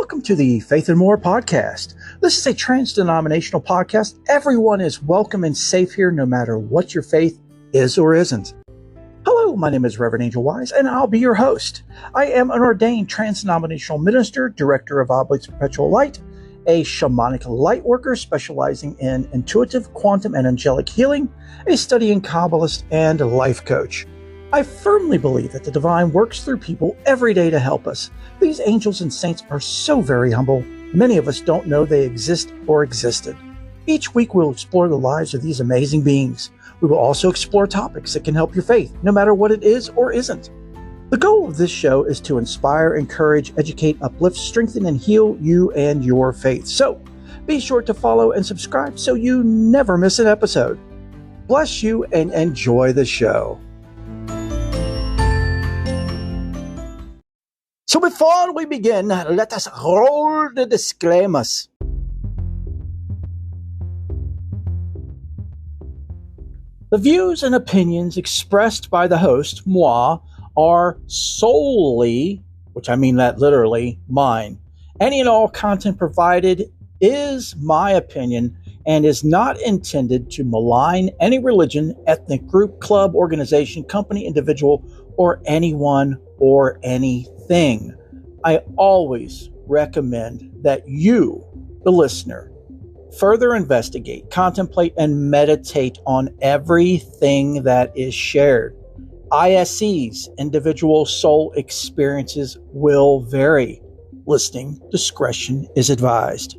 Welcome to the Faith and More podcast. This is a trans-denominational podcast. Everyone is welcome and safe here, no matter what your faith is or isn't. Hello, my name is Reverend Angel Wise, and I'll be your host. I am an ordained trans-denominational minister, director of Oblates Perpetual Light, a shamanic light worker specializing in intuitive, quantum, and angelic healing, a studying Kabbalist, and a life coach. I firmly believe that the divine works through people every day to help us. These angels and saints are so very humble, many of us don't know they exist or existed. Each week we'll explore the lives of these amazing beings. We will also explore topics that can help your faith, no matter what it is or isn't. The goal of this show is to inspire, encourage, educate, uplift, strengthen, and heal you and your faith. So, be sure to follow and subscribe so you never miss an episode. Bless you and enjoy the show. So before we begin, let us roll the disclaimers. The views and opinions expressed by the host, moi, are solely, which I mean that literally, mine. Any and all content provided is my opinion and is not intended to malign any religion, ethnic group, club, organization, company, individual, or anyone or anything. I always recommend that you, the listener, further investigate, contemplate, and meditate on everything that is shared. ISE's individual soul experiences will vary. Listening discretion is advised.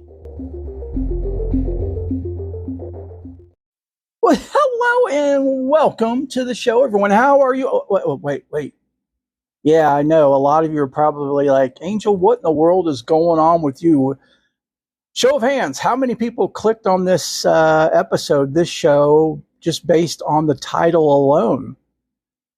Well, hello and welcome to the show, everyone. How are you? Oh, wait. Yeah, I know. A lot of you are probably like, Angel, what in the world is going on with you? Show of hands, how many people clicked on this episode, this show, just based on the title alone?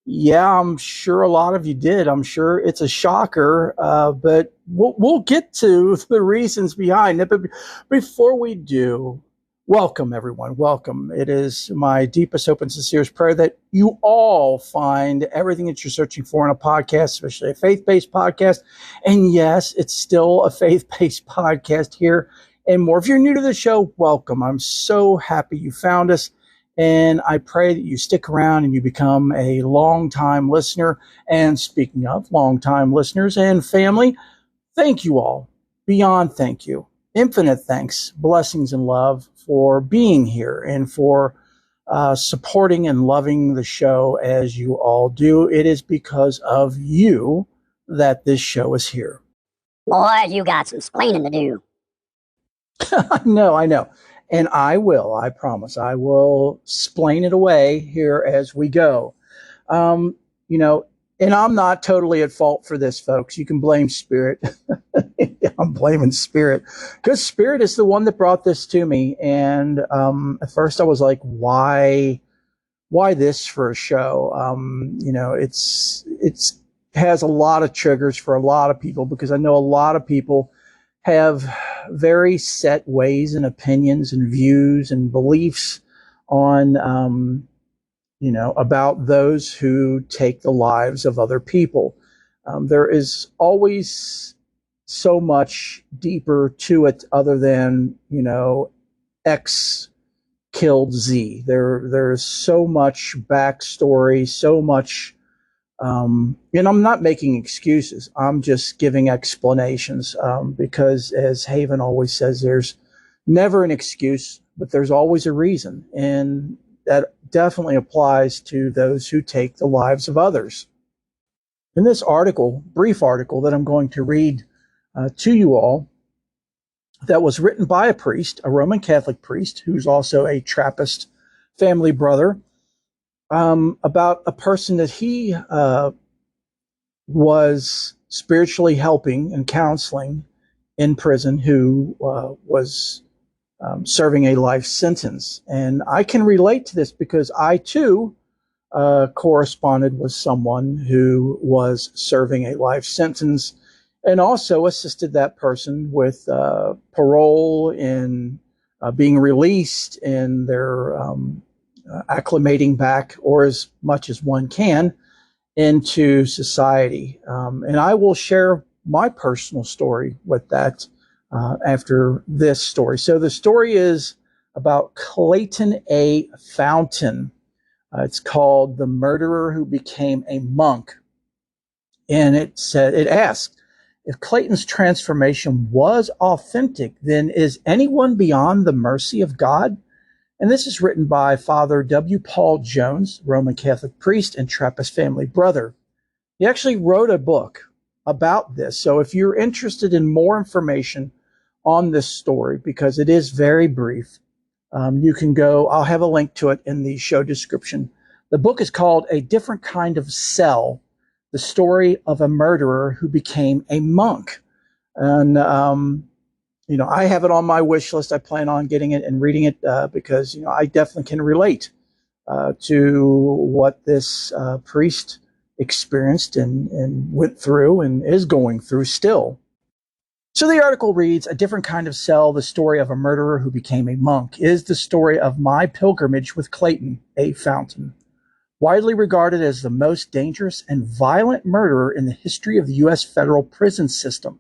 Yeah, I'm sure a lot of you did. I'm sure it's a shocker, but we'll get to the reasons behind it. But before we do, welcome, everyone. Welcome. It is my deepest hope and sincerest prayer that you all find everything that you're searching for in a podcast, especially a faith-based podcast. And yes, it's still a faith-based podcast here and more. If you're new to the show, welcome. I'm so happy you found us. And I pray that you stick around and you become a long-time listener. And speaking of long-time listeners and family, thank you all. Beyond thank you. Infinite thanks, blessings, and love for being here and for supporting and loving the show as you all do. It is because of you that this show is here. Boy, you got some explaining to do. I know. And I promise, I will explain it away here as we go. And I'm not totally at fault for this, folks. You can blame Spirit. I'm blaming Spirit because Spirit is the one that brought this to me. And at first I was like, why this for a show? It's has a lot of triggers for a lot of people because I know a lot of people have very set ways and opinions and views and beliefs on, about those who take the lives of other people. There is always so much deeper to it other than, X killed Z. There's so much backstory, so much, and I'm not making excuses. I'm just giving explanations, because as Haven always says, there's never an excuse, but there's always a reason. And that definitely applies to those who take the lives of others. In this brief article that I'm going to read to you all, that was written by a priest, a Roman Catholic priest, who's also a Trappist family brother, about a person that he was spiritually helping and counseling in prison who was serving a life sentence. And I can relate to this because I too corresponded with someone who was serving a life sentence and also assisted that person with parole and being released and their acclimating back, or as much as one can, into society. And I will share my personal story with that after this story. So the story is about Clayton A. Fountain. It's called The Murderer Who Became a Monk. And it asks, if Clayton's transformation was authentic, then is anyone beyond the mercy of God? And this is written by Father W. Paul Jones, Roman Catholic priest and Trappist family brother. He actually wrote a book about this. So if you're interested in more information on this story, because it is very brief, you can go, I'll have a link to it in the show description. The book is called A Different Kind of Cell, the story of a murderer who became a monk. And, I have it on my wish list. I plan on getting it and reading it because, I definitely can relate to what this priest experienced and went through and is going through still. So the article reads, A Different Kind of Cell, the story of a murderer who became a monk, is the story of my pilgrimage with Clayton A. Fountain. Widely regarded as the most dangerous and violent murderer in the history of the U.S. federal prison system,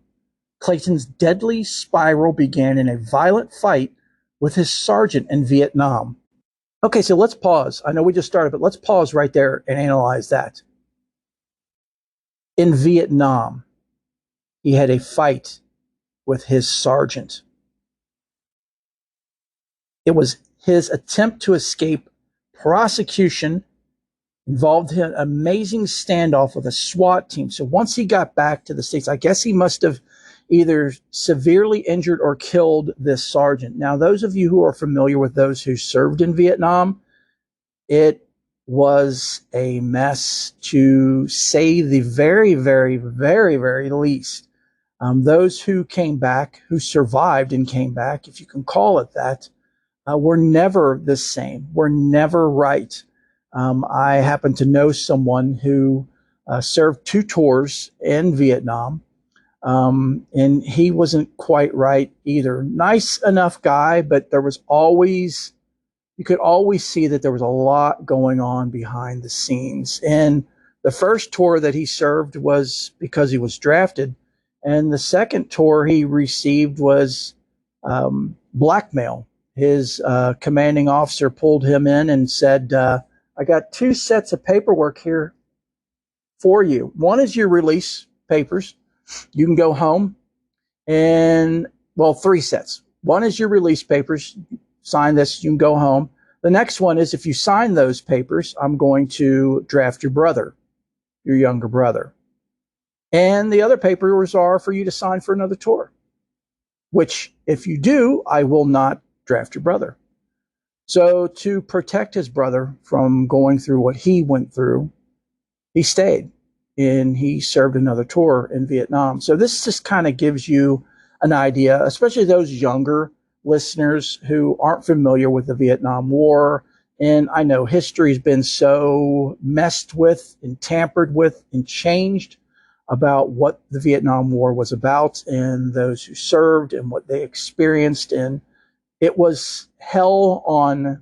Clayton's deadly spiral began in a violent fight with his sergeant in Vietnam. Okay, so let's pause. I know we just started, but let's pause right there and analyze that. In Vietnam, he had a fight with his sergeant. It was his attempt to escape prosecution, involved him an amazing standoff with a SWAT team. So once he got back to the States, I guess he must have either severely injured or killed this sergeant. Now, those of you who are familiar with those who served in Vietnam, it was a mess, to say the very, very, very, very least. Those who came back, who survived and came back, if you can call it that, were never the same, were never right. I happen to know someone who served 2 tours in Vietnam, and he wasn't quite right either. Nice enough guy, but there was always, you could always see that there was a lot going on behind the scenes. And the first tour that he served was because he was drafted. And the second tour he received was blackmail. His commanding officer pulled him in and said, I got 2 sets of paperwork here for you. One is your release papers. You can go home. And, well, 3 sets. One is your release papers. Sign this, you can go home. The next one is, if you sign those papers, I'm going to draft your brother, your younger brother. And the other papers are for you to sign for another tour, which if you do, I will not draft your brother. So to protect his brother from going through what he went through, he stayed and he served another tour in Vietnam. So this just kind of gives you an idea, especially those younger listeners who aren't familiar with the Vietnam War. And I know history's been so messed with and tampered with and changed about what the Vietnam War was about and those who served and what they experienced. And it was hell on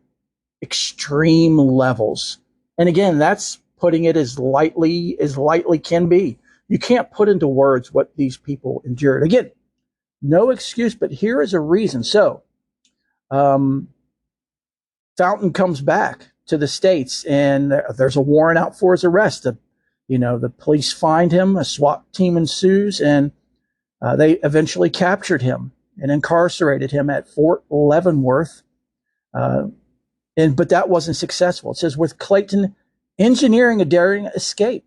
extreme levels. And again, that's putting it as lightly can be. You can't put into words what these people endured. Again, no excuse, but here is a reason. So, Fountain comes back to the States, and there's a warrant out for his arrest. The police find him, a SWAT team ensues, and they eventually captured him and incarcerated him at Fort Leavenworth. But that wasn't successful. It says, with Clayton engineering a daring escape.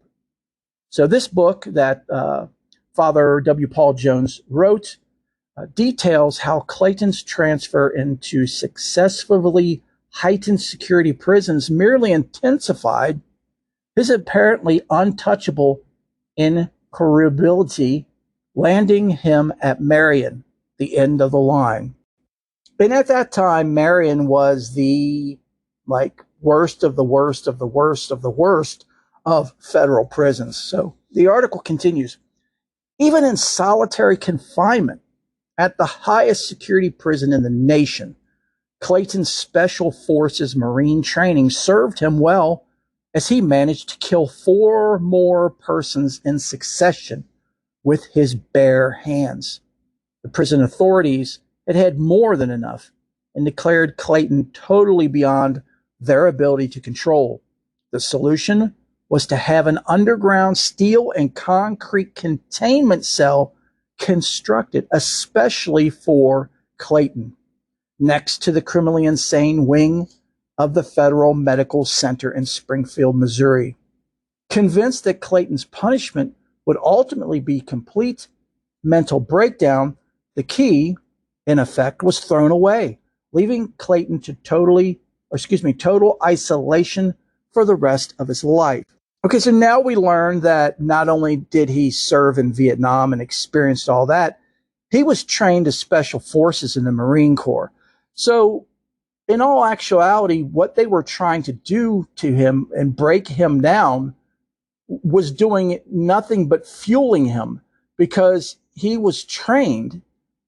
So this book that Father W. Paul Jones wrote details how Clayton's transfer into successfully heightened security prisons merely intensified his apparently untouchable incorrigibility, landing him at Marion, the end of the line. And at that time, Marion was the worst of the worst of the worst of the worst of federal prisons. So the article continues. Even in solitary confinement at the highest security prison in the nation, Clayton's Special Forces Marine training served him well, as he managed to kill 4 more persons in succession with his bare hands. The prison authorities had had more than enough and declared Clayton totally beyond their ability to control. The solution was to have an underground steel and concrete containment cell constructed especially for Clayton, next to the criminally insane wing of the Federal Medical Center in Springfield, Missouri. Convinced that Clayton's punishment would ultimately be complete mental breakdown, the key, in effect, was thrown away, leaving Clayton to total isolation for the rest of his life. Okay, so now we learn that not only did he serve in Vietnam and experienced all that, he was trained as special forces in the Marine Corps. So in all actuality, what they were trying to do to him and break him down was doing nothing but fueling him, because he was trained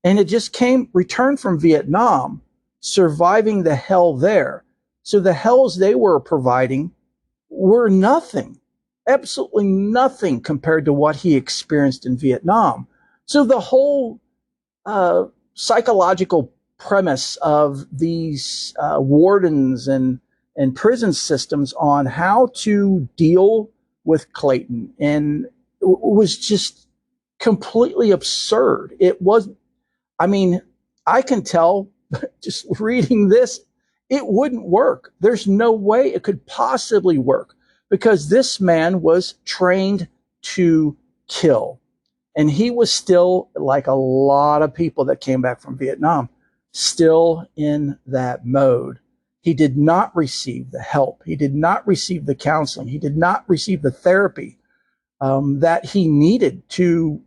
and had just returned from Vietnam, surviving the hell there. So the hells they were providing were nothing, absolutely nothing compared to what he experienced in Vietnam. So the whole psychological premise of these wardens and prison systems on how to deal with Clayton and was just completely absurd. It was, I mean, I can tell just reading this, it wouldn't work. There's no way it could possibly work, because this man was trained to kill. And he was still, like a lot of people that came back from Vietnam, still in that mode. He did not receive the help. He did not receive the counseling. He did not receive the therapy that he needed to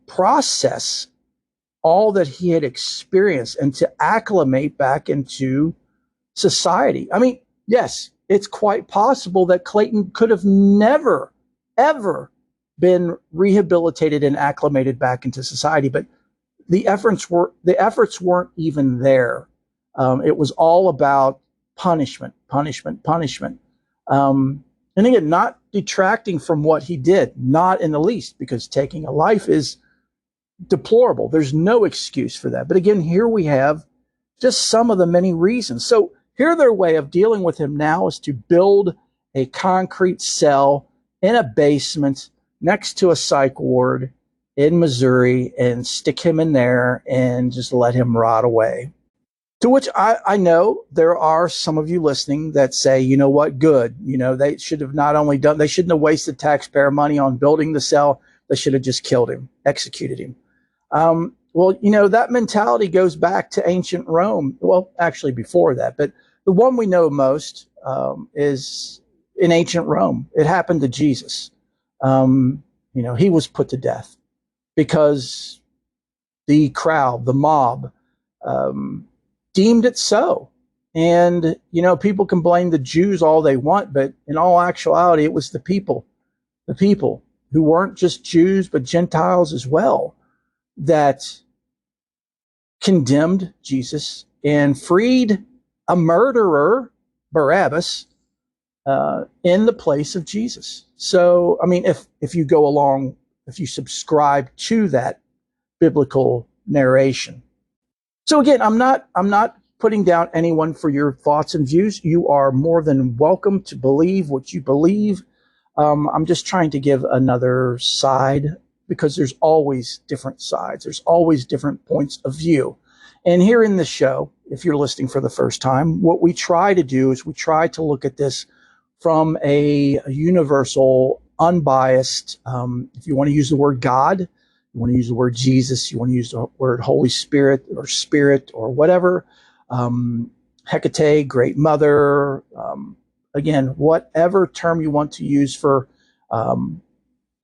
process all that he had experienced and to acclimate back into society. I mean, yes, it's quite possible that Clayton could have never, ever been rehabilitated and acclimated back into society, but the efforts weren't even there. It was all about punishment. And again, not detracting from what he did, not in the least, because taking a life is deplorable. There's no excuse for that. But again, here we have just some of the many reasons. So here their way of dealing with him now is to build a concrete cell in a basement next to a psych ward in Missouri and stick him in there and just let him rot away. To which I know there are some of you listening that say, you know what, good. You know, they should have they shouldn't have wasted taxpayer money on building the cell. They should have just killed him, executed him. Well, you know, that mentality goes back to ancient Rome. Well, actually before that, but the one we know most is in ancient Rome. It happened to Jesus. You know, he was put to death because the crowd, the mob, deemed it so. And, you know, people can blame the Jews all they want, but in all actuality, it was the people who weren't just Jews, but Gentiles as well, that condemned Jesus and freed a murderer, Barabbas, in the place of Jesus. So, I mean, if you subscribe to that biblical narration. So again, I'm not putting down anyone for your thoughts and views. You are more than welcome to believe what you believe. I'm just trying to give another side, because there's always different sides. There's always different points of view. And here in the show, if you're listening for the first time, what we try to do is we try to look at this from a universal, unbiased, if you want to use the word God, you want to use the word Jesus, you want to use the word Holy Spirit or whatever, Hecate, Great Mother, again, whatever term you want to use for a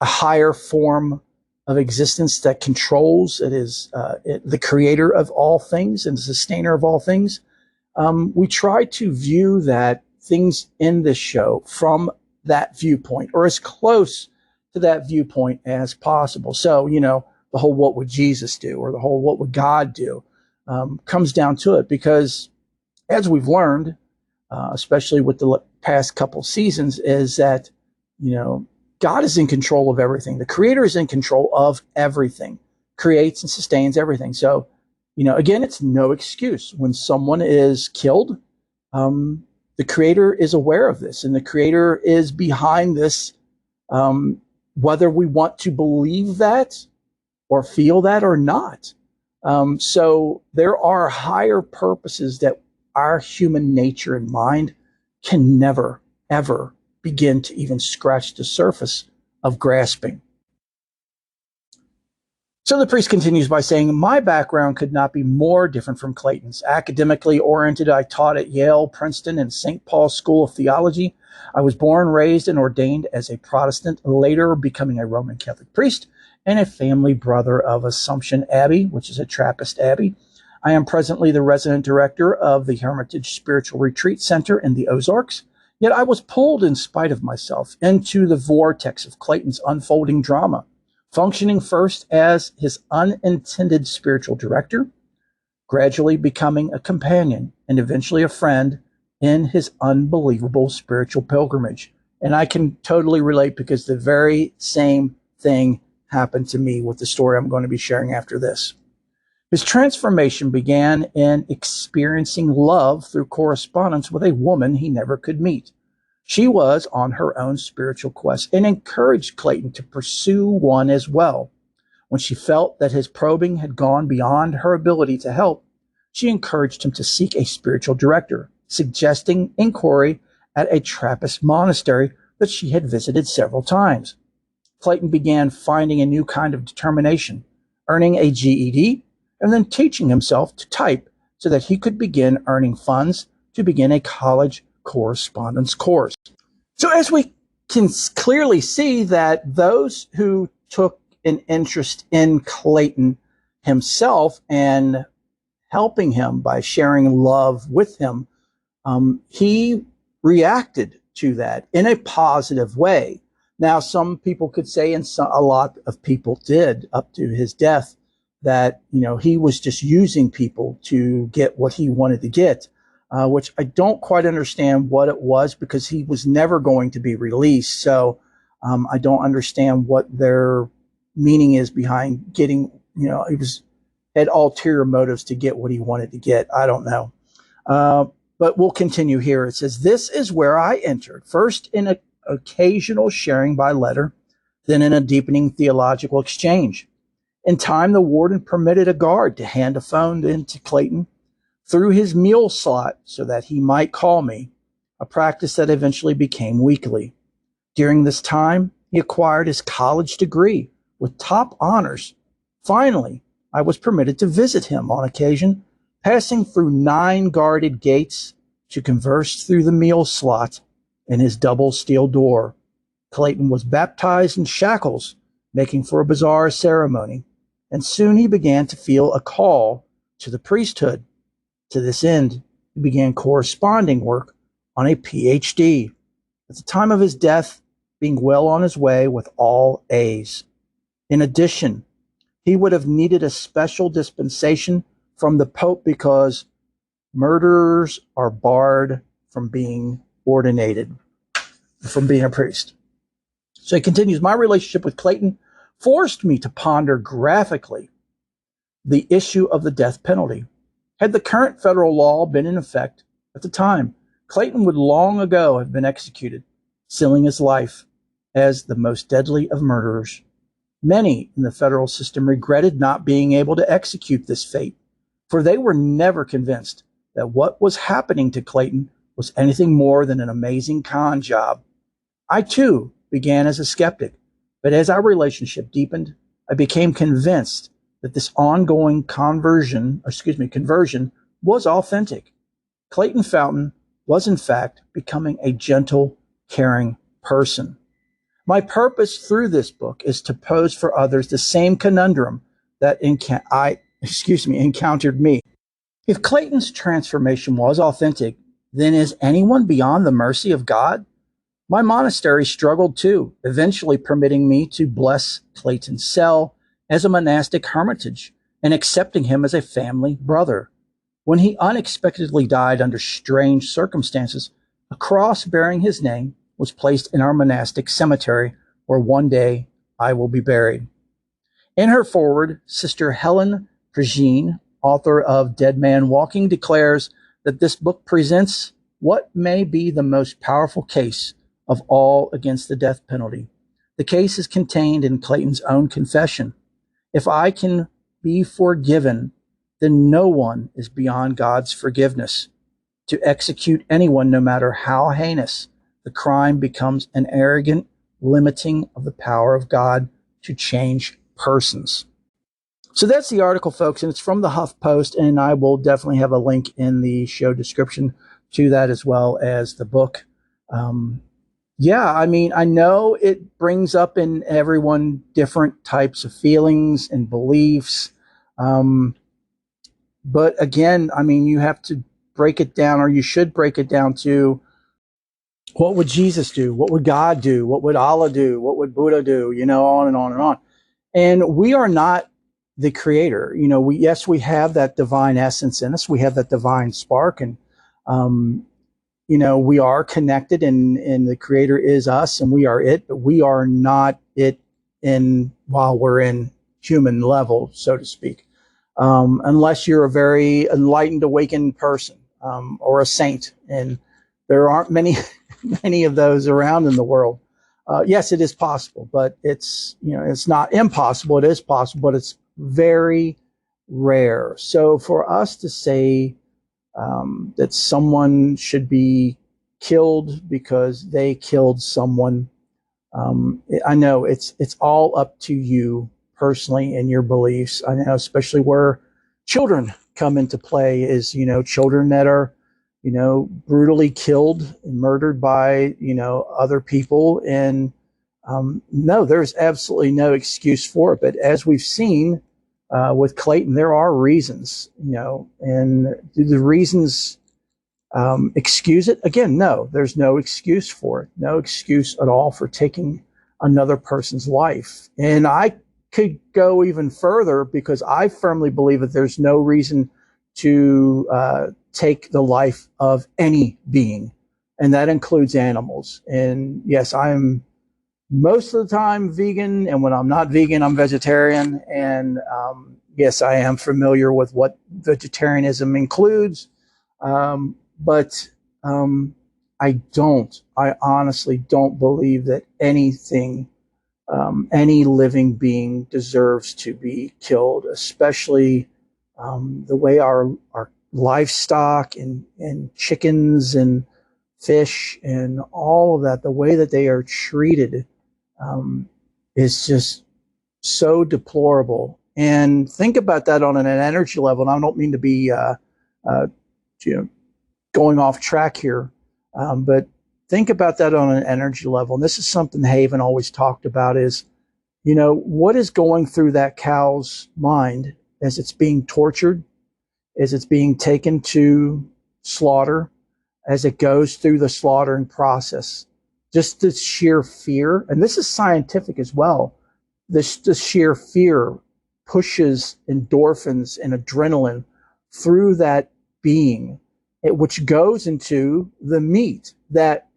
higher form of existence that controls, it is the creator of all things and the sustainer of all things. We try to view that things in this show from that viewpoint, or as close to that viewpoint as possible. So, you know, the whole what would Jesus do, or the whole what would God do, comes down to it, because as we've learned, especially with the past couple seasons, is that, you know, God is in control of everything. The Creator is in control of everything, creates and sustains everything. So, again, it's no excuse when someone is killed. The Creator is aware of this, and the Creator is behind this, whether we want to believe that or feel that or not. So there are higher purposes that our human nature and mind can never, ever begin to even scratch the surface of grasping. So the priest continues by saying, my background could not be more different from Clayton's. Academically oriented, I taught at Yale, Princeton, and St. Paul's School of Theology. I was born, raised, and ordained as a Protestant, later becoming a Roman Catholic priest and a family brother of Assumption Abbey, which is a Trappist abbey. I am presently the resident director of the Hermitage Spiritual Retreat Center in the Ozarks. Yet I was pulled, in spite of myself, into the vortex of Clayton's unfolding drama, functioning first as his unintended spiritual director, gradually becoming a companion, and eventually a friend in his unbelievable spiritual pilgrimage. And I can totally relate, because the very same thing happened to me with the story I'm going to be sharing after this. His transformation began in experiencing love through correspondence with a woman he never could meet. She was on her own spiritual quest and encouraged Clayton to pursue one as well. When she felt that his probing had gone beyond her ability to help, she encouraged him to seek a spiritual director, suggesting inquiry at a Trappist monastery that she had visited several times. Clayton began finding a new kind of determination, earning a GED, and then teaching himself to type so that he could begin earning funds to begin a college correspondence course. So as we can clearly see, that those who took an interest in Clayton himself and helping him by sharing love with him, he reacted to that in a positive way. Now, some people could say, and a lot of people did up to his death, that he was just using people to get what he wanted to get, which I don't quite understand what it was, because he was never going to be released. So I don't understand what their meaning is behind getting, he had ulterior motives to get what he wanted to get. I don't know. But we'll continue here. It says, this is where I entered, first in an occasional sharing by letter, then in a deepening theological exchange. In time, the warden permitted a guard to hand a phone in to Clayton through his meal slot so that he might call me, a practice that eventually became weekly. During this time, he acquired his college degree with top honors. Finally, I was permitted to visit him on occasion, passing through 9 guarded gates to converse through the meal slot in his double steel door. Clayton was baptized in shackles, making for a bizarre ceremony, and soon he began to feel a call to the priesthood. To this end, he began corresponding work on a PhD. At the time of his death, being well on his way with all A's. In addition, he would have needed a special dispensation from the Pope, because murderers are barred from being ordinated, from being a priest. So he continues, my relationship with Clayton forced me to ponder graphically the issue of the death penalty. Had the current federal law been in effect at the time, Clayton would long ago have been executed, sealing his life as the most deadly of murderers. Many in the federal system regretted not being able to execute this fate, for they were never convinced that what was happening to Clayton was anything more than an amazing con job. I too began as a skeptic, but as our relationship deepened, I became convinced that this ongoing conversion was authentic. Clayton Fountain was in fact becoming a gentle, caring person. My purpose through this book is to pose for others the same conundrum that encountered me. If Clayton's transformation was authentic, then is anyone beyond the mercy of God? My monastery struggled too, eventually permitting me to bless Clayton's cell as a monastic hermitage and accepting him as a family brother. When he unexpectedly died under strange circumstances, a cross bearing his name was placed in our monastic cemetery where one day I will be buried. In her foreword, Sister Helen Prejean, author of Dead Man Walking, declares that this book presents what may be the most powerful case of all against the death penalty. The case is contained in Clayton's own confession. If I can be forgiven, then no one is beyond God's forgiveness. To execute anyone, no matter how heinous, the crime becomes an arrogant limiting of the power of God to change persons. So that's the article, folks, and it's from the HuffPost, and I will definitely have a link in the show description to that as well as the book. Yeah, I mean, I know it brings up in everyone different types of feelings and beliefs. But again, I mean, you have to break it down, or you should break it down to what would Jesus do? What would God do? What would Allah do? What would Buddha do? You know, on and on and on. And we are not the creator. You know, yes, we have that divine essence in us. We have that divine spark, and you know, we are connected, and the creator is us, and we are it, but we are not it while we're in human level, so to speak. Unless you're a very enlightened, awakened person, or a saint, and there aren't many, many of those around in the world. Yes, it is possible, but it's not impossible. It is possible, but it's very rare. So for us to say that someone should be killed because they killed someone, I know it's all up to you personally and your beliefs. I know, especially where children come into play, is, you know, children that are, you know, brutally killed and murdered by, you know, other people. And no, there's absolutely no excuse for it. But as we've seen with Clayton, there are reasons, you know, and do the reasons excuse it? Again, no, there's no excuse for it. No excuse at all for taking another person's life. And I could go even further, because I firmly believe that there's no reason to take the life of any being, and that includes animals. And yes, I'm most of the time vegan, and when I'm not vegan, I'm vegetarian. And yes, I am familiar with what vegetarianism includes. But I honestly don't believe that anything, any living being deserves to be killed, especially the way our livestock and chickens and fish and all of that, the way that they are treated is just so deplorable. And think about that on an energy level. And I don't mean to be, you know, going off track here, but think about that on an energy level. And this is something Haven always talked about, is, you know, what is going through that cow's mind as it's being tortured, as it's being taken to slaughter, as it goes through the slaughtering process. Just the sheer fear, and this is scientific as well, the sheer fear pushes endorphins and adrenaline through that being, which goes into the meat that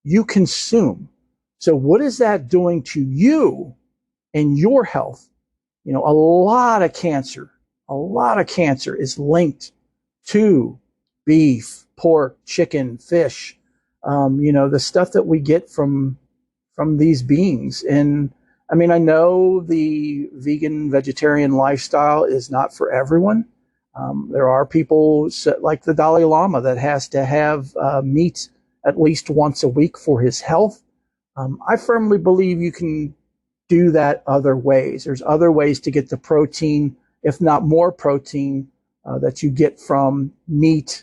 you consume. So what is that doing to you and your health? You know, a lot of cancer is linked to beef, pork, chicken, fish, you know, the stuff that we get from these beings. And I mean, I know the vegan, vegetarian lifestyle is not for everyone. There are people like the Dalai Lama that has to have meat at least once a week for his health. I firmly believe you can do that other ways. There's other ways to get the protein, if not more protein, that you get from meat,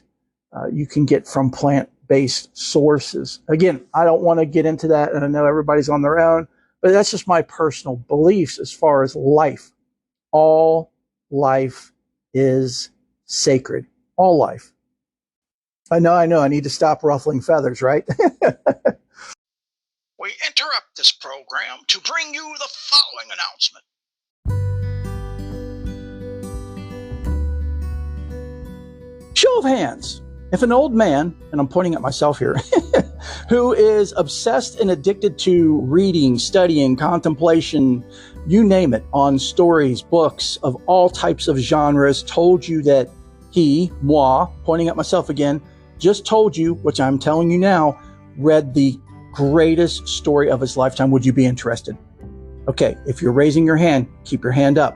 you can get from plant-based sources. Again, I don't want to get into that, and I know everybody's on their own, but that's just my personal beliefs as far as life. All life is sacred. All life. I know, I need to stop ruffling feathers, right? We interrupt this program to bring you the following announcement. Show of hands. If an old man, and I'm pointing at myself here, who is obsessed and addicted to reading, studying, contemplation, you name it, on stories, books of all types of genres, told you that he, moi, pointing at myself again, just told you, which I'm telling you now, read the greatest story of his lifetime, would you be interested? Okay, if you're raising your hand, keep your hand up.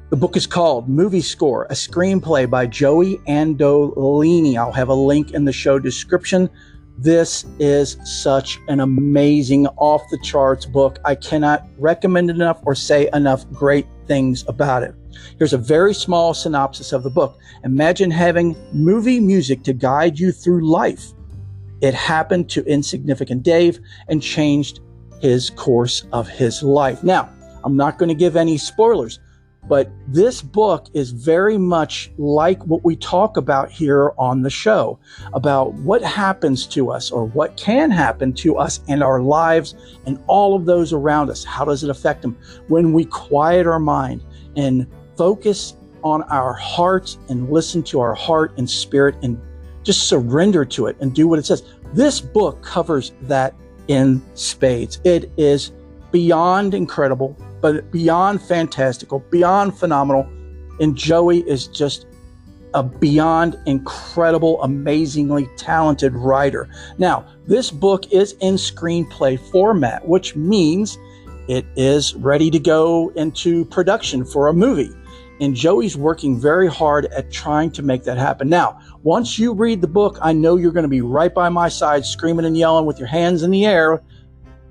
The book is called Movie Score, a screenplay by Joey Andolini. I'll have a link in the show description. This is such an amazing, off-the-charts book. I cannot recommend it enough or say enough great things about it. Here's a very small synopsis of the book. Imagine having movie music to guide you through life. It happened to insignificant Dave and changed his course of his life. Now, I'm not going to give any spoilers, but this book is very much like what we talk about here on the show, about what happens to us or what can happen to us in our lives and all of those around us. How does it affect them? When we quiet our mind and focus on our heart and listen to our heart and spirit and just surrender to it and do what it says. This book covers that in spades. It is beyond incredible, but beyond fantastical, beyond phenomenal. And Joey is just a beyond incredible, amazingly talented writer. Now, this book is in screenplay format, which means it is ready to go into production for a movie. And Joey's working very hard at trying to make that happen. Now, once you read the book, I know you're going to be right by my side, screaming and yelling with your hands in the air,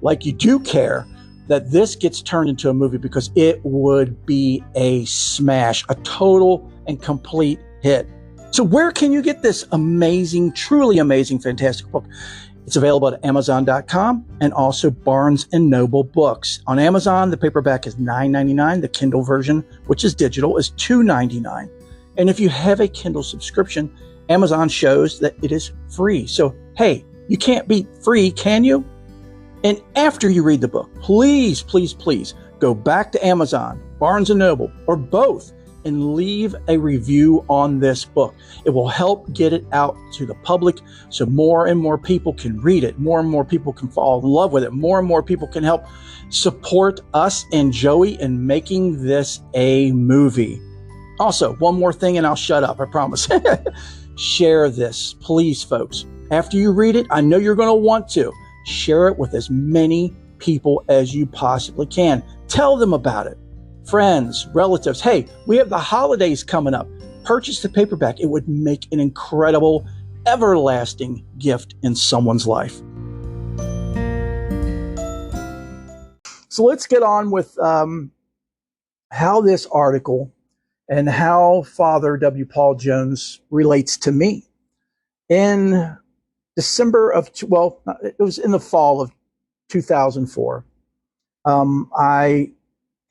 like you do care that this gets turned into a movie, because it would be a smash, a total and complete hit. So where can you get this amazing, truly amazing, fantastic book? It's available at Amazon.com and also Barnes & Noble Books. On Amazon, the paperback is $9.99. The Kindle version, which is digital, is $2.99. And if you have a Kindle subscription, Amazon shows that it is free. So, hey, you can't beat free, can you? And after you read the book, please, please, please go back to Amazon, Barnes & Noble, or both, and leave a review on this book. It will help get it out to the public so more and more people can read it. More and more people can fall in love with it. More and more people can help support us and Joey in making this a movie. Also, one more thing and I'll shut up, I promise. Share this, please, folks. After you read it, I know you're going to want to. Share it with as many people as you possibly can. Tell them about it. Friends, relatives. Hey, we have the holidays coming up. Purchase the paperback. It would make an incredible, everlasting gift in someone's life. So let's get on with how this article and how Father W. Paul Jones relates to me. In December of, well, it was in the fall of 2004, I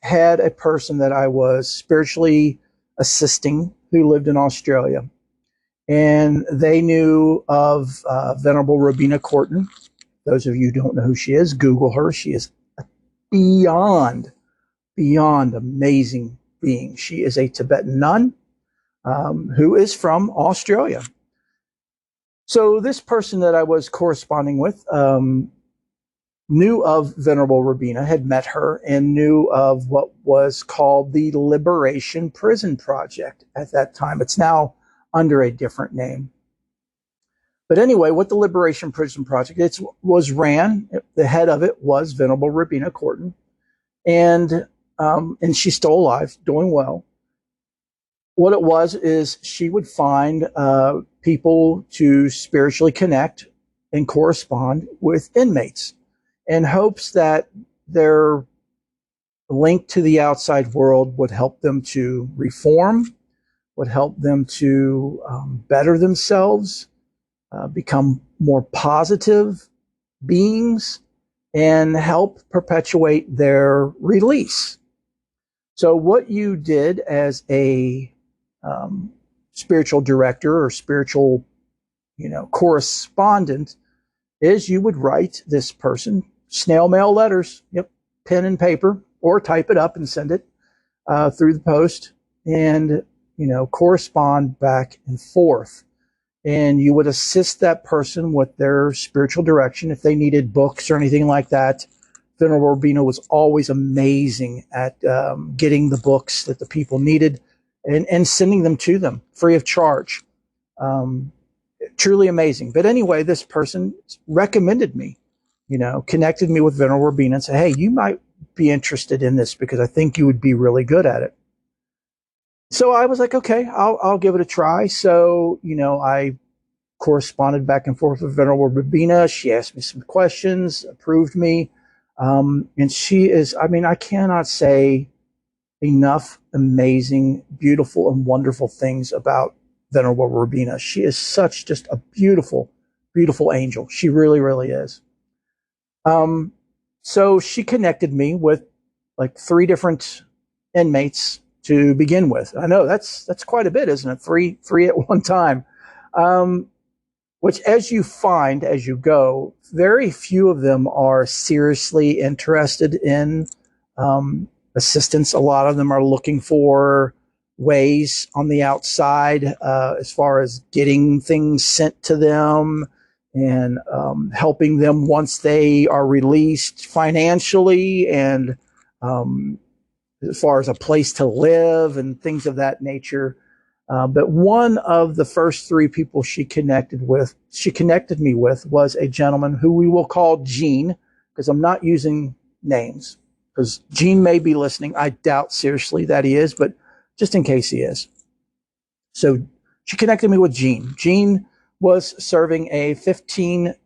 had a person that I was spiritually assisting who lived in Australia. And they knew of Venerable Robina Courtin. Those of you who don't know who she is, Google her. She is a beyond amazing being. She is a Tibetan nun who is from Australia. So this person that I was corresponding with knew of Venerable Robina, had met her, and knew of what was called the Liberation Prison Project at that time. It's now under a different name. But anyway, what the Liberation Prison Project was ran, the head of it was Venerable Robina Courtin, and she's still alive, doing well. What it was is she would find people to spiritually connect and correspond with inmates, in hopes that their link to the outside world would help them to reform, would help them to better themselves, become more positive beings, and help perpetuate their release. So what you did as a spiritual director or spiritual, correspondent is you would write this person snail mail letters, pen and paper, or type it up and send it through the post, and correspond back and forth. and you would assist that person with their spiritual direction if they needed books or anything like that. Venerable Rubino was always amazing at getting the books that the people needed and sending them to them free of charge. Truly amazing. But anyway, this person recommended me, connected me with Venerable Rubino and said, hey, you might be interested in this because I think you would be really good at it. So I was like, okay, I'll give it a try. So, I corresponded back and forth with Venerable Rubina. She asked me some questions, approved me. And she is, I cannot say enough amazing, beautiful, and wonderful things about Venerable Rubina. She is such just a beautiful, beautiful angel. She really, really is. So she connected me with like 3 different inmates to begin with. I know that's quite a bit, isn't it? Three at one time. Which, as you find as you go, very few of them are seriously interested in assistance. A lot of them are looking for ways on the outside as far as getting things sent to them and helping them once they are released financially and as far as a place to live and things of that nature. But one of the first 3 people she connected me with was a gentleman who we will call Gene, because I'm not using names, because Gene may be listening. I doubt seriously that he is, but just in case he is. So she connected me with Gene. Gene was serving a 15-year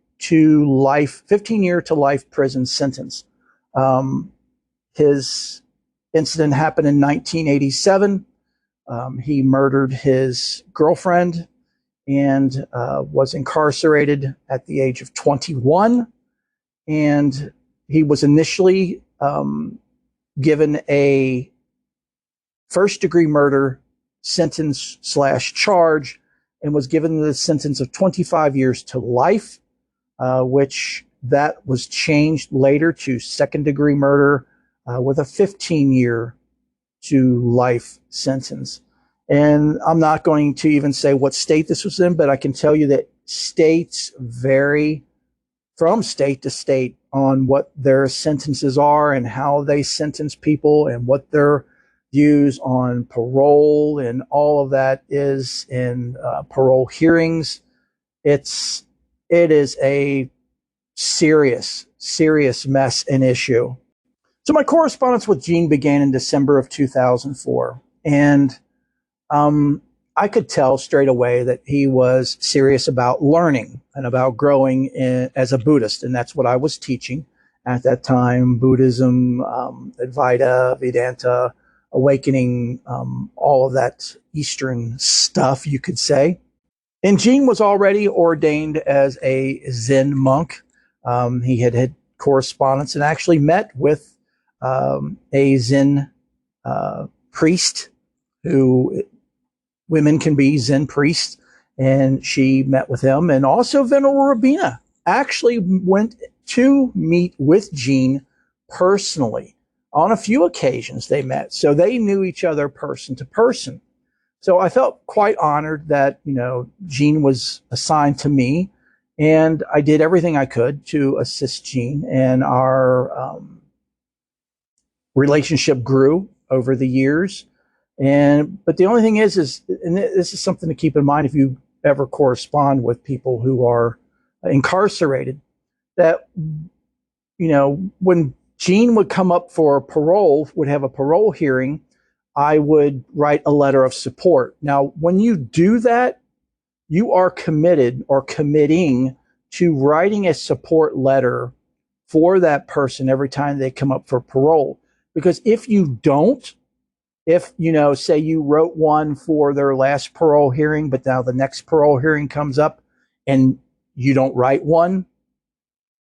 to life prison sentence. His incident happened in 1987. He murdered his girlfriend and was incarcerated at the age of 21. And he was initially given a first-degree murder sentence / charge and was given the sentence of 25 years to life, which that was changed later to second-degree murder with a 15-year to life sentence. And I'm not going to even say what state this was in, but I can tell you that states vary from state to state on what their sentences are and how they sentence people and what their views on parole and all of that is in parole hearings. It is a serious mess and issue. So my correspondence with Gene began in December of 2004, and I could tell straight away that he was serious about learning and about growing as a Buddhist, and that's what I was teaching at that time: Buddhism, Advaita, Vedanta, awakening, all of that Eastern stuff, you could say. And Gene was already ordained as a Zen monk. He had correspondence and actually met with a Zen priest, who women can be Zen priests, and she met with him. And also Venerable Rubina actually went to meet with Gene personally. On a few occasions they met, so they knew each other person to person. So I felt quite honored that, Gene was assigned to me, and I did everything I could to assist Gene, and our relationship grew over the years. But the only thing is, and this is something to keep in mind if you ever correspond with people who are incarcerated, that, when Gene would come up for parole, would have a parole hearing, I would write a letter of support. Now, when you do that, you are committed or committing to writing a support letter for that person every time they come up for parole. Because if you don't, say you wrote one for their last parole hearing, but now the next parole hearing comes up and you don't write one,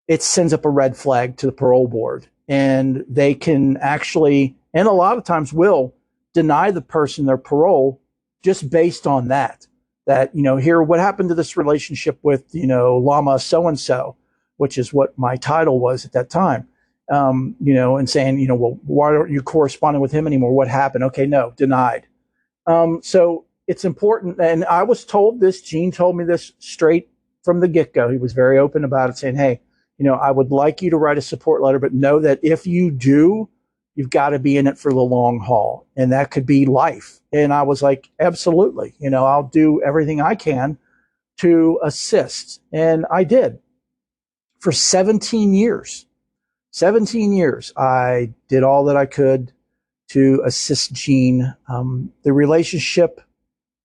it sends up a red flag to the parole board. And they can actually, and a lot of times will, deny the person their parole just based on that. Here, what happened to this relationship with, Lama so-and-so, which is what my title was at that time. And saying, well, why aren't you corresponding with him anymore? What happened? Okay, no, denied. So it's important. And I was told this, Gene told me this straight from the get-go. He was very open about it, saying, hey, I would like you to write a support letter, but know that if you do, you've got to be in it for the long haul. And that could be life. And I was like, absolutely. I'll do everything I can to assist. And I did for 17 years. 17 years, I did all that I could to assist Gene. The relationship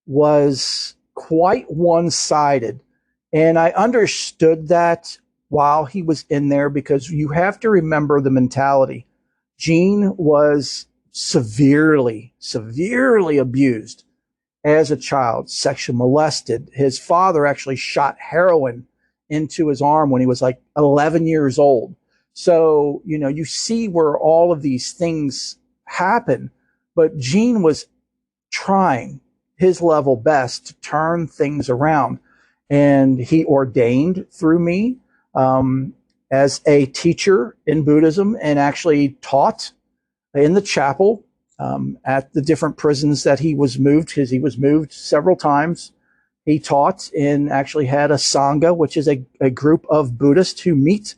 was quite one-sided. And I understood that while he was in there, because you have to remember the mentality. Gene was severely abused as a child, sexually molested. His father actually shot heroin into his arm when he was like 11 years old. So, you see where all of these things happen, but Gene was trying his level best to turn things around. And he ordained through me as a teacher in Buddhism, and actually taught in the chapel at the different prisons that he was moved, because he was moved several times. He taught and actually had a Sangha, which is a group of Buddhists who meet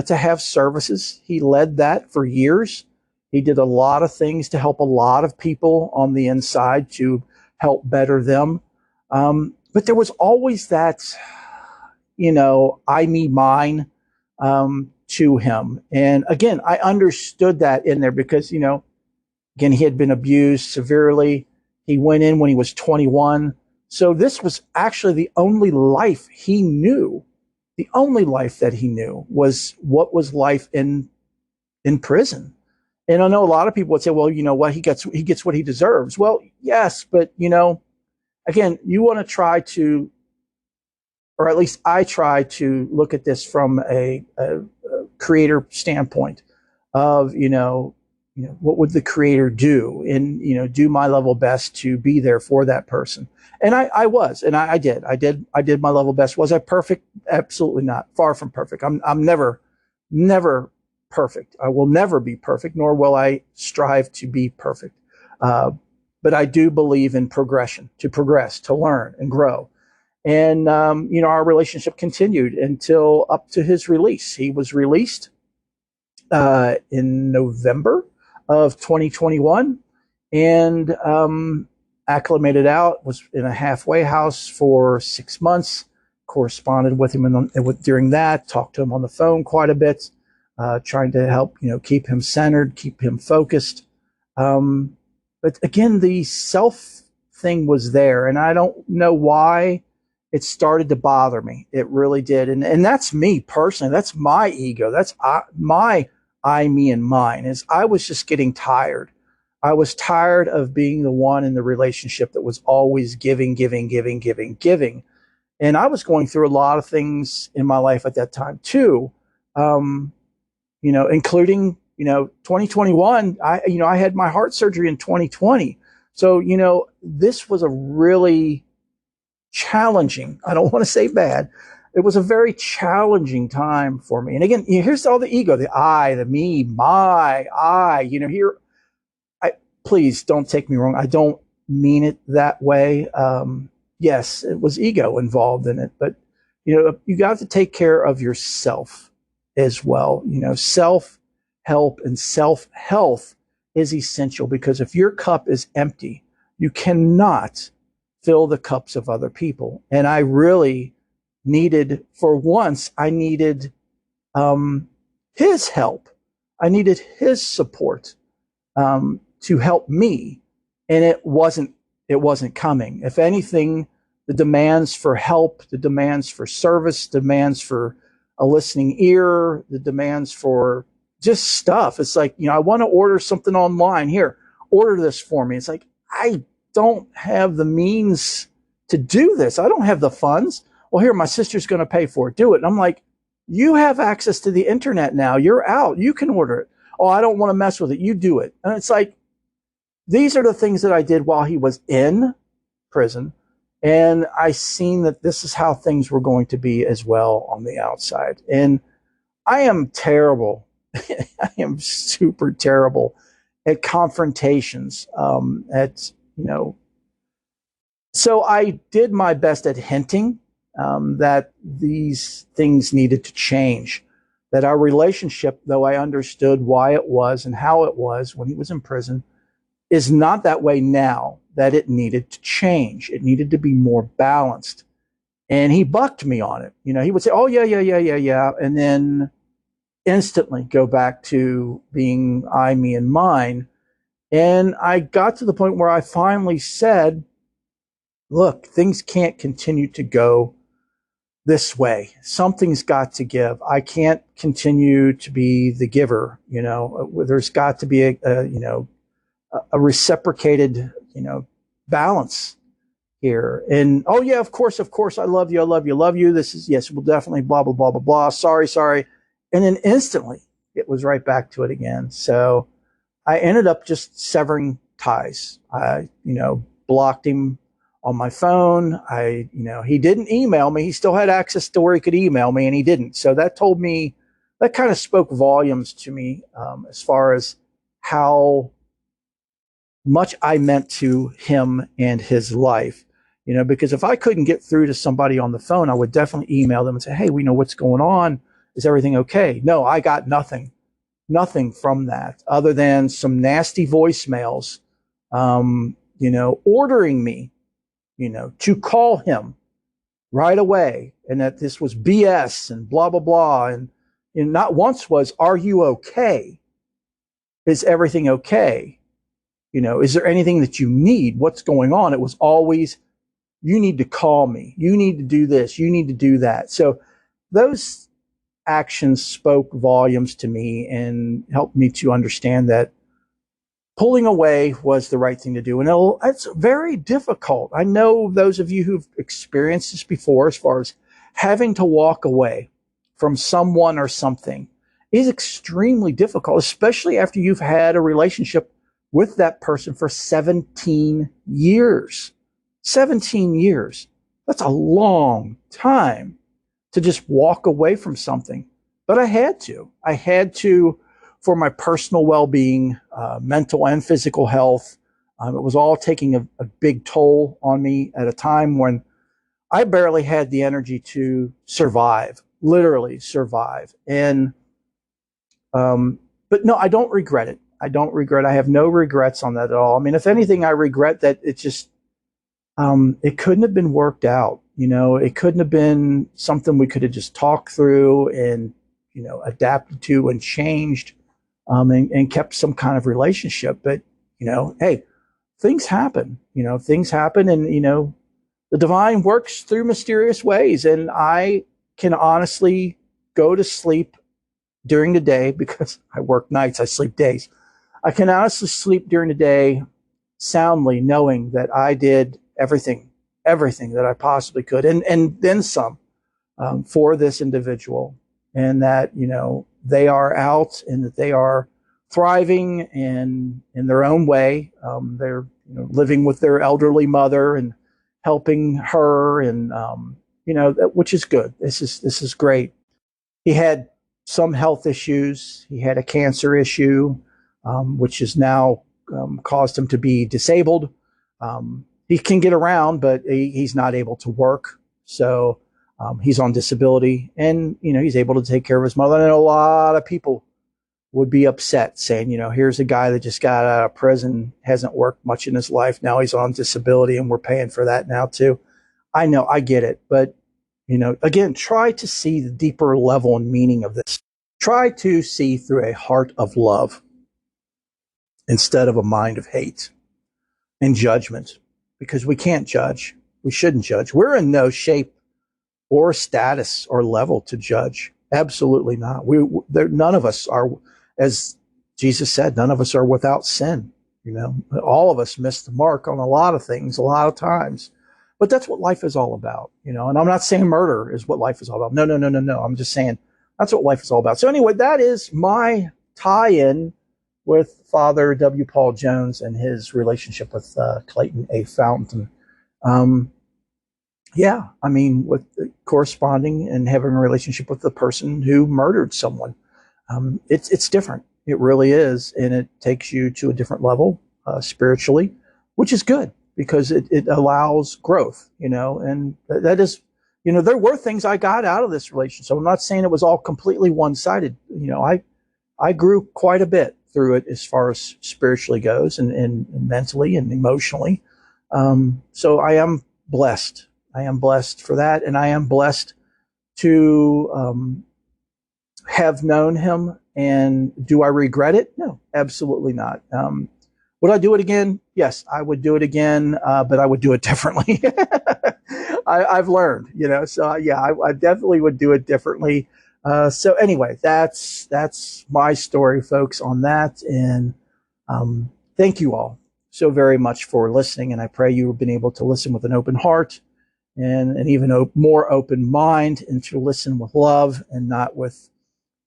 to have services. He led that for years. He did a lot of things to help a lot of people on the inside to help better them. But there was always that, I, me, mine to him. And again, I understood that in there because, again, he had been abused severely. He went in when he was 21. So this was actually the only life he knew. The only life that he knew was what was life in prison. And I know a lot of people would say, well, you know what, he gets what he deserves. Well, yes, but again, you want to try to, or at least I try to look at this from a creator standpoint of, what would the creator do, and, do my level best to be there for that person. And I was, and I did my level best. Was I perfect? Absolutely not. Far from perfect. I'm never perfect. I will never be perfect, nor will I strive to be perfect. But I do believe in progression, to progress, to learn and grow. And, our relationship continued until up to his release. He was released in November of 2021 and acclimated out, was in a halfway house for 6 months, corresponded with him during that, talked to him on the phone quite a bit, trying to help, keep him centered, keep him focused. But again, the self thing was there, and I don't know why it started to bother me. It really did. And that's me personally. That's my ego. That's my I, me, and mine. Is I was just getting tired. I was tired of being the one in the relationship that was always giving. And I was going through a lot of things in my life at that time too. Including, 2021, I had my heart surgery in 2020. So, this was a really challenging, I don't want to say bad, it was a very challenging time for me. And again, here's all the ego, the I, the me, my, here, please don't take me wrong. I don't mean it that way. Yes, it was ego involved in it, but, you got to take care of yourself as well. Self-help and self-health is essential, because if your cup is empty, you cannot fill the cups of other people. And I really needed, for once, I needed his help. I needed his support to help me. And it wasn't coming. If anything, the demands for help, the demands for service, demands for a listening ear, the demands for just stuff. It's like, I want to order something online. Here, order this for me. It's like, I don't have the means to do this. I don't have the funds. Well, here, my sister's going to pay for it. Do it. And I'm like, you have access to the internet now. You're out. You can order it. Oh, I don't want to mess with it. You do it. And it's like, these are the things that I did while he was in prison. And I seen that this is how things were going to be as well on the outside. And I am terrible. I am super terrible at confrontations, at, So I did my best at hinting that these things needed to change, that our relationship, though I understood why it was and how it was when he was in prison, is not that way now, that it needed to change. It needed to be more balanced. And he bucked me on it. He would say, oh, yeah, yeah, yeah, yeah, yeah. And then instantly go back to being I, me, and mine. And I got to the point where I finally said, look, things can't continue to go this way. Something's got to give. I can't continue to be the giver. There's got to be a reciprocated, balance here. And oh yeah, of course, I love you, I love you, love you. This is yes, we'll definitely blah blah blah blah blah. Sorry, and then instantly it was right back to it again. So I ended up just severing ties. I blocked him on my phone. He didn't email me. He still had access to where he could email me, and he didn't. So that told me, that kind of spoke volumes to me as far as how much I meant to him and his life. Because if I couldn't get through to somebody on the phone, I would definitely email them and say, hey, we know what's going on. Is everything okay? No, I got nothing from that other than some nasty voicemails, ordering me, to call him right away, and that this was BS and blah, blah, blah. And not once was, are you okay? Is everything okay? Is there anything that you need? What's going on? It was always, you need to call me. You need to do this. You need to do that. So those actions spoke volumes to me and helped me to understand that pulling away was the right thing to do. And it's very difficult. I know those of you who've experienced this before, as far as having to walk away from someone or something, is extremely difficult, especially after you've had a relationship with that person for 17 years. 17 years. That's a long time to just walk away from something. But I had to. For my personal well-being, mental and physical health. It was all taking a big toll on me at a time when I barely had the energy to survive, literally survive. And, but no, I don't regret it. I have no regrets on that at all. I mean, if anything, I regret that it just, it couldn't have been worked out. It couldn't have been something we could have just talked through and, adapted to and changed, and kept some kind of relationship. But, hey, things happen, and, the divine works through mysterious ways. And I can honestly go to sleep during the day because I work nights, I sleep days. I can honestly sleep during the day soundly, knowing that I did everything that I possibly could, and then some, for this individual, and that, they are out and that they are thriving in their own way. They're living with their elderly mother and helping her, and which is good. This is great. He had some health issues. He had a cancer issue, which has now caused him to be disabled. He can get around, but he's not able to work. So he's on disability, and he's able to take care of his mother. And a lot of people would be upset, saying, here's a guy that just got out of prison, hasn't worked much in his life. Now he's on disability, and we're paying for that now too. I know, I get it, but again, try to see the deeper level and meaning of this. Try to see through a heart of love instead of a mind of hate and judgment, because we can't judge. We shouldn't judge. We're in no shape or status or level to judge. Absolutely not. None of us are, as Jesus said, none of us are without sin. All of us miss the mark on a lot of things, a lot of times. But that's what life is all about, and I'm not saying murder is what life is all about. No. I'm just saying that's what life is all about. So anyway, that is my tie-in with Father W. Paul Jones and his relationship with Clayton A. Fountain. With corresponding and having a relationship with the person who murdered someone. It's different. It really is. And it takes you to a different level spiritually, which is good. because it allows growth, and that is, there were things I got out of this relationship. So I'm not saying it was all completely one-sided. I grew quite a bit through it as far as spiritually goes and mentally and emotionally. So I am blessed. I am blessed for that. And I am blessed to have known him. And do I regret it? No, absolutely not. Would I do it again? Yes, I would do it again, but I would do it differently. I've learned, so yeah, I definitely would do it differently. So anyway, that's my story, folks, on that. And thank you all so very much for listening. And I pray you've been able to listen with an open heart and an even more open mind, and to listen with love and not with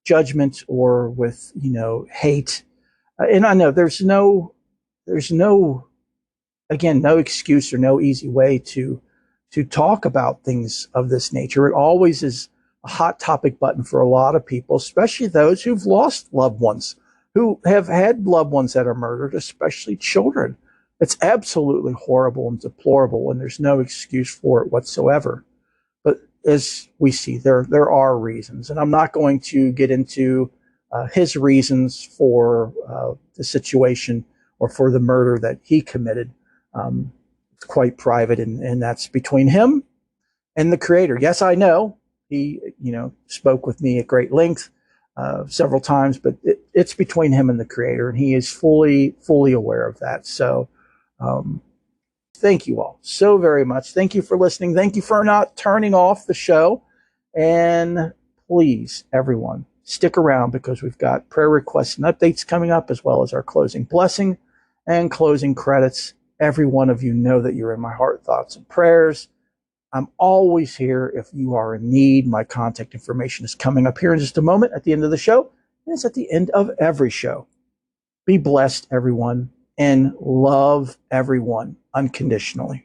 judgment or with, hate. And I know there's no, again, no excuse or no easy way to talk about things of this nature. It always is a hot topic button for a lot of people, especially those who've lost loved ones, who have had loved ones that are murdered, especially children. It's absolutely horrible and deplorable, and there's no excuse for it whatsoever. But as we see, there are reasons, and I'm not going to get into his reasons for the situation or for the murder that he committed. It's quite private, and that's between him and the Creator. Yes, I know he, spoke with me at great length several times, but it's between him and the Creator, and he is fully aware of that. So thank you all so very much. Thank you for listening. Thank you for not turning off the show. And please, everyone, stick around, because we've got prayer requests and updates coming up, as well as our closing blessing and closing credits. Every one of you know that you're in my heart, thoughts, and prayers. I'm always here if you are in need. My contact information is coming up here in just a moment at the end of the show, and it's at the end of every show. Be blessed, everyone, and love everyone unconditionally.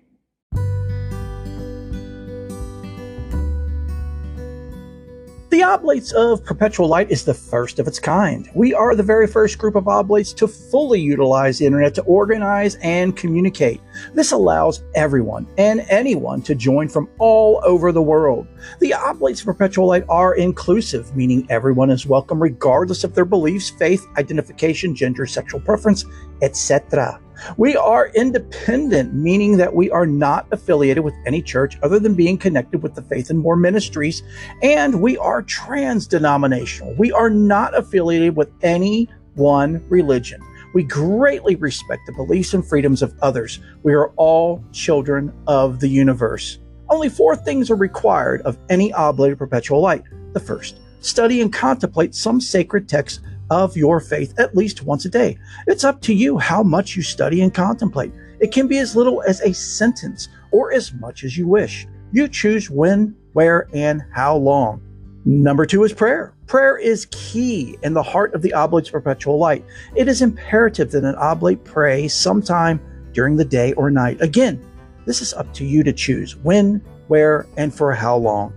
The Oblates of Perpetual Light is the first of its kind. We are the very first group of Oblates to fully utilize the internet to organize and communicate. This allows everyone and anyone to join from all over the world. The Oblates of Perpetual Light are inclusive, meaning everyone is welcome regardless of their beliefs, faith, identification, gender, sexual preference, etc. We are independent, meaning that we are not affiliated with any church other than being connected with the Faith and More ministries, and we are trans-denominational. We are not affiliated with any one religion. We greatly respect the beliefs and freedoms of others. We are all children of the universe. Only 4 things are required of any Oblate of Perpetual Light. The first, study and contemplate some sacred text of your faith at least once a day. It's up to you how much you study and contemplate. It can be as little as a sentence or as much as you wish. You choose when, where, and how long. Number 2 is prayer. Prayer is key in the heart of the Oblate's Perpetual Light. It is imperative that an Oblate pray sometime during the day or night. Again, this is up to you to choose when, where, and for how long.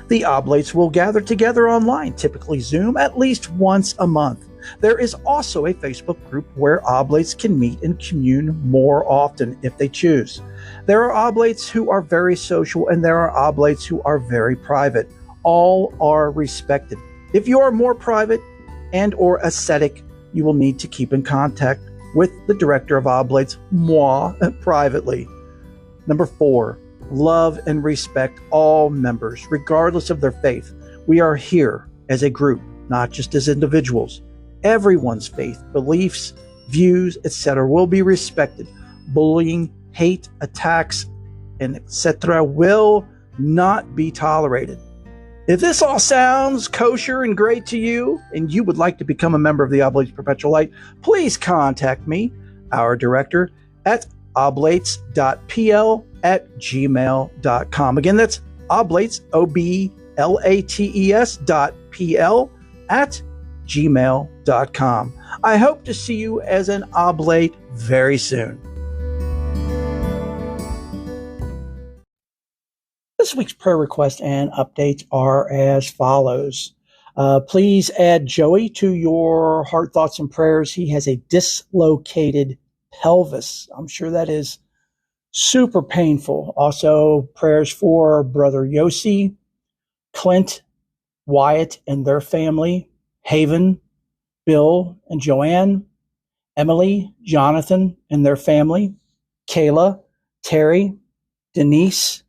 The Oblates will gather together online, typically Zoom, at least once a month. There is also a Facebook group where Oblates can meet and commune more often if they choose. There are Oblates who are very social, and there are Oblates who are very private. All are respected. If you are more private and or ascetic, you will need to keep in contact with the Director of Oblates, moi, privately. Number 4. Love and respect all members, regardless of their faith. We are here as a group, not just as individuals. Everyone's faith, beliefs, views, etc. will be respected. Bullying, hate, attacks, and etc. will not be tolerated. If this all sounds kosher and great to you, and you would like to become a member of the Oblates Perpetual Light, please contact me, our director, at oblates.pl@gmail.com. Again, that's oblates, oblates.pl@gmail.com. I hope to see you as an Oblate very soon. This week's prayer requests and updates are as follows. Please add Joey to your heart, thoughts, and prayers. He has a dislocated pelvis. I'm sure that is Super painful. Also, prayers for Brother Yossi, Clint, Wyatt and their family, Haven, Bill and Joanne, Emily, Jonathan and their family, Kayla, Terry, Denise,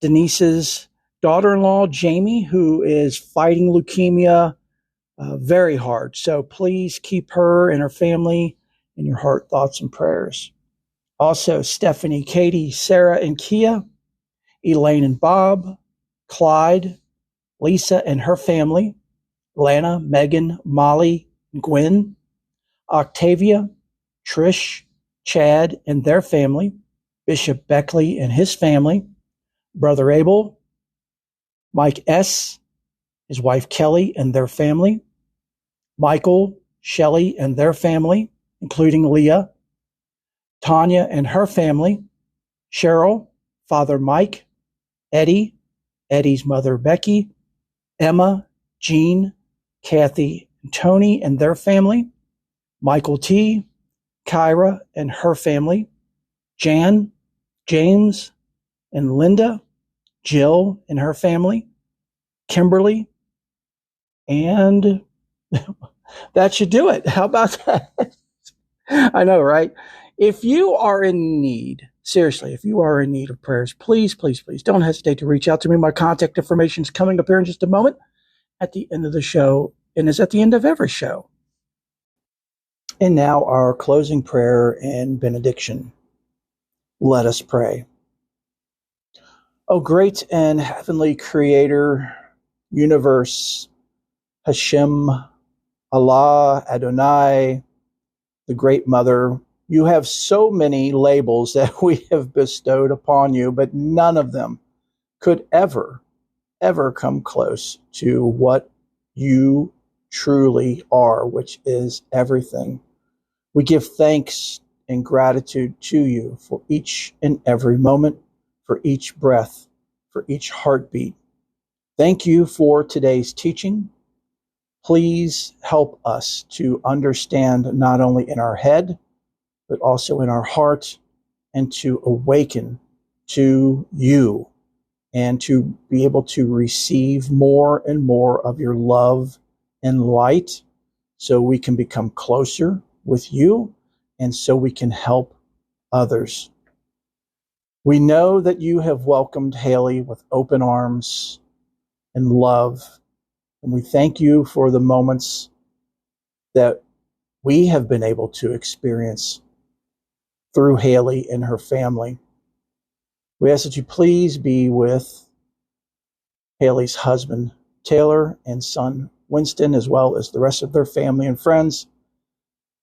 Denise's daughter-in-law, Jamie, who is fighting leukemia very hard. So please keep her and her family in your heart, thoughts, and prayers. Also, Stephanie, Katie, Sarah, and Kia, Elaine and Bob, Clyde, Lisa and her family, Lana, Megan, Molly, and Gwen, Octavia, Trish, Chad, and their family, Bishop Beckley and his family, Brother Abel, Mike S., his wife Kelly and their family, Michael, Shelley and their family, including Leah, Tanya and her family, Cheryl, Father Mike, Eddie, Eddie's mother Becky, Emma, Jean, Kathy, and Tony and their family, Michael T., Kyra and her family, Jan, James, and Linda, Jill and her family, Kimberly, and that should do it. How about that? I know, right? If you are in need, seriously, if you are in need of prayers, please, please, please don't hesitate to reach out to me. My contact information is coming up here in just a moment at the end of the show, and is at the end of every show. And now our closing prayer and benediction. Let us pray. O great and heavenly Creator, universe, Hashem, Allah, Adonai, the Great Mother, you have so many labels that we have bestowed upon you, but none of them could ever come close to what you truly are, which is everything. We give thanks and gratitude to you for each and every moment, for each breath, for each heartbeat. Thank you for today's teaching. Please help us to understand not only in our head, but also in our heart, and to awaken to you and to be able to receive more and more of your love and light so we can become closer with you and so we can help others. We know that you have welcomed Haley with open arms and love, and we thank you for the moments that we have been able to experience through Haley and her family. We ask that you please be with Haley's husband, Taylor, and son, Winston, as well as the rest of their family and friends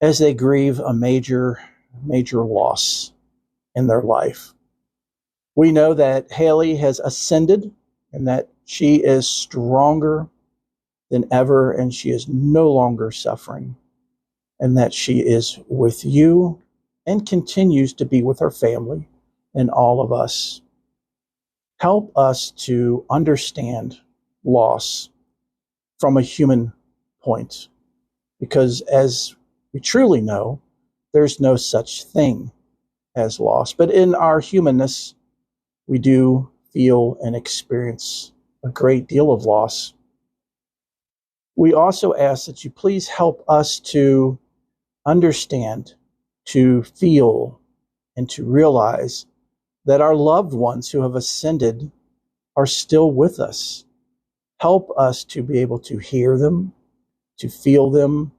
as they grieve a major loss in their life. We know that Haley has ascended and that she is stronger than ever, and she is no longer suffering, and that she is with you and continues to be with her family and all of us. Help us to understand loss from a human point, because as we truly know, there's no such thing as loss. But in our humanness, we do feel and experience a great deal of loss. We also ask that you please help us to understand, to feel, and to realize that our loved ones who have ascended are still with us. Help us to be able to hear them, to feel them,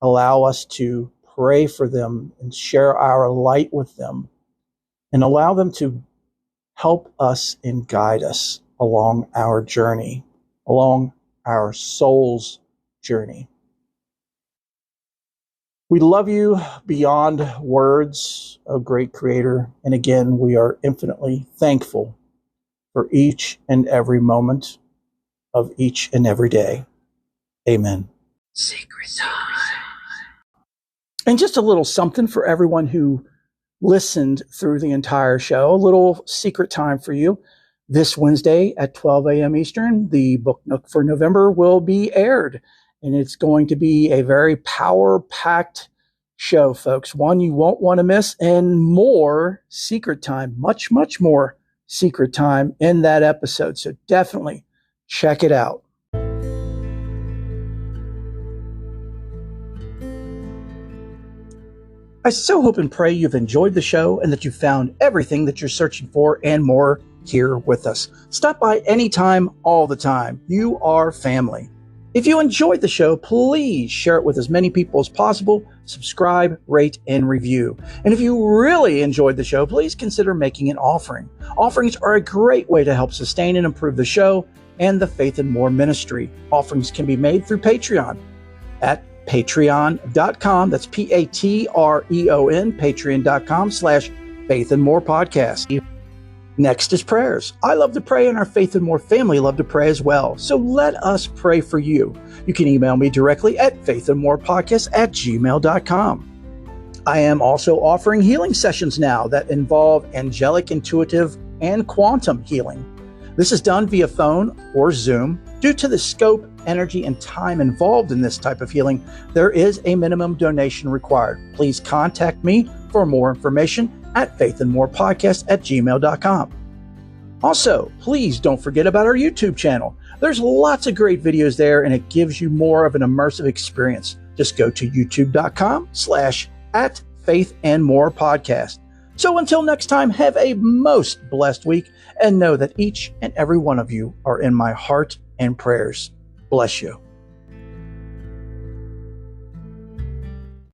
allow us to pray for them and share our light with them, and allow them to help us and guide us along our journey, along our soul's journey. We love you beyond words, O great Creator, and again, we are infinitely thankful for each and every moment of each and every day. Amen. Secret time. And just a little something for everyone who listened through the entire show, a little secret time for you. This Wednesday at 12 a.m. Eastern, the Book Nook for November will be aired, and it's going to be a very power-packed show, folks. One you won't want to miss, and more secret time, much, much more secret time in that episode. So definitely check it out. I so hope and pray you've enjoyed the show and that you found everything that you're searching for and more here with us. Stop by anytime, all the time. You are family. If you enjoyed the show, please share it with as many people as possible. Subscribe, rate, and review. And if you really enjoyed the show, please consider making an offering. Offerings are a great way to help sustain and improve the show and the Faith and More ministry. Offerings can be made through Patreon at patreon.com. That's Patreon, patreon.com/Faith and More podcast. Next is prayers. I love to pray, and our Faith and More family love to pray as well. So let us pray for you. You can email me directly at faithandmorepodcast@gmail.com. I am also offering healing sessions now that involve angelic, intuitive, and quantum healing. This is done via phone or Zoom. Due to the scope, energy, and time involved in this type of healing, there is a minimum donation required. Please contact me for more information at faithandmorepodcast@gmail.com. Also, please don't forget about our YouTube channel. There's lots of great videos there, and it gives you more of an immersive experience. Just go to youtube.com/@faithandmorepodcast. So until next time, have a most blessed week, and know that each and every one of you are in my heart and prayers. Bless you.